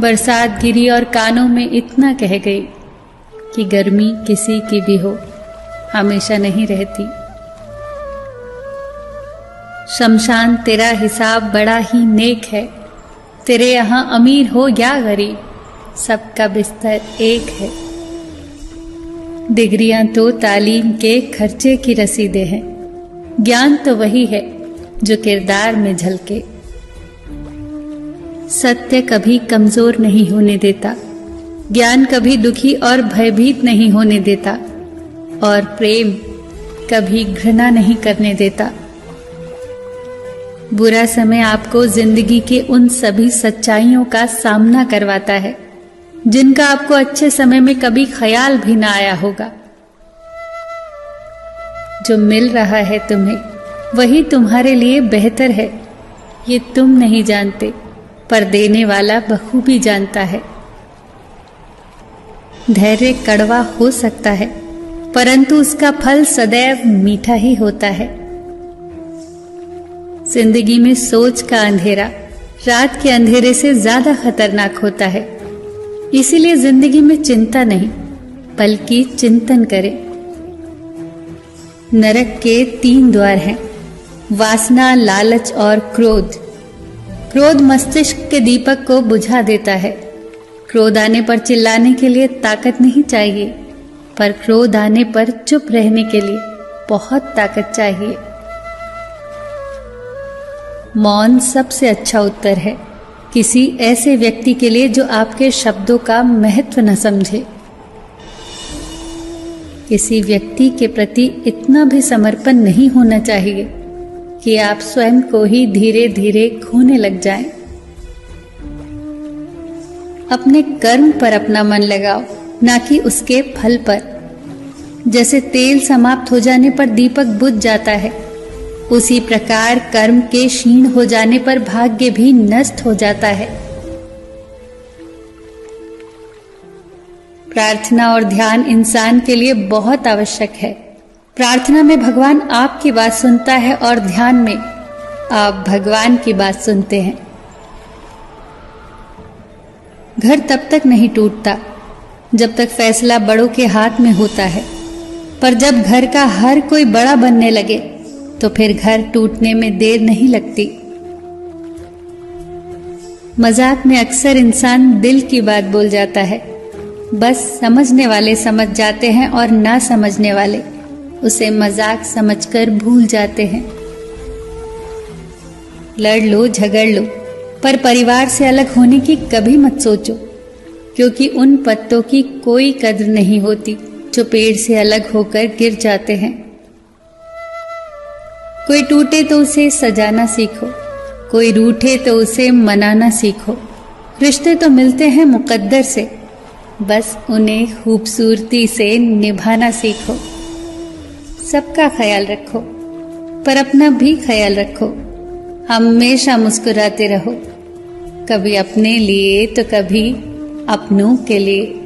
बरसात गिरी और कानों में इतना कह गई कि गर्मी किसी की भी हो, हमेशा नहीं रहती। शमशान तेरा हिसाब बड़ा ही नेक है, तेरे यहाँ अमीर हो या गरीब, सबका बिस्तर एक है। डिग्रियां तो तालीम के खर्चे की रसीदें हैं, ज्ञान तो वही है जो किरदार में झलके। सत्य कभी कमजोर नहीं होने देता, ज्ञान कभी दुखी और भयभीत नहीं होने देता, और प्रेम कभी घृणा नहीं करने देता। बुरा समय आपको जिंदगी के उन सभी सच्चाइयों का सामना करवाता है जिनका आपको अच्छे समय में कभी ख्याल भी ना आया होगा। जो मिल रहा है तुम्हें वही तुम्हारे लिए बेहतर है, ये तुम नहीं जानते, पर देने वाला बखूबी जानता है। धैर्य कड़वा हो सकता है, परंतु उसका फल सदैव मीठा ही होता है। जिंदगी में सोच का अंधेरा रात के अंधेरे से ज्यादा खतरनाक होता है, इसीलिए जिंदगी में चिंता नहीं बल्कि चिंतन करें। नरक के 3 द्वार हैं, वासना, लालच और क्रोध। क्रोध मस्तिष्क के दीपक को बुझा देता है। क्रोध आने पर चिल्लाने के लिए ताकत नहीं चाहिए, पर क्रोध आने पर चुप रहने के लिए बहुत ताकत चाहिए। मौन सबसे अच्छा उत्तर है किसी ऐसे व्यक्ति के लिए जो आपके शब्दों का महत्व न समझे। किसी व्यक्ति के प्रति इतना भी समर्पण नहीं होना चाहिए कि आप स्वयं को ही धीरे धीरे खोने लग जाएं। अपने कर्म पर अपना मन लगाओ, ना कि उसके फल पर। जैसे तेल समाप्त हो जाने पर दीपक बुझ जाता है, उसी प्रकार कर्म के क्षीण हो जाने पर भाग्य भी नष्ट हो जाता है। प्रार्थना और ध्यान इंसान के लिए बहुत आवश्यक है। प्रार्थना में भगवान आपकी बात सुनता है और ध्यान में आप भगवान की बात सुनते हैं। घर तब तक नहीं टूटता जब तक फैसला बड़ों के हाथ में होता है, पर जब घर का हर कोई बड़ा बनने लगे तो फिर घर टूटने में देर नहीं लगती। मजाक में अक्सर इंसान दिल की बात बोल जाता है, बस समझने वाले समझ जाते हैं और ना समझने वाले उसे मजाक समझकर भूल जाते हैं। लड़ लो, झगड़ लो, पर परिवार से अलग होने की कभी मत सोचो, क्योंकि उन पत्तों की कोई कद्र नहीं होती जो पेड़ से अलग होकर गिर जाते हैं। कोई टूटे तो उसे सजाना सीखो, कोई रूठे तो उसे मनाना सीखो। रिश्ते तो मिलते हैं मुकद्दर से, बस उन्हें खूबसूरती से निभाना सीखो। सबका ख्याल रखो, पर अपना भी ख्याल रखो। हमेशा मुस्कुराते रहो, कभी अपने लिए तो कभी अपनों के लिए।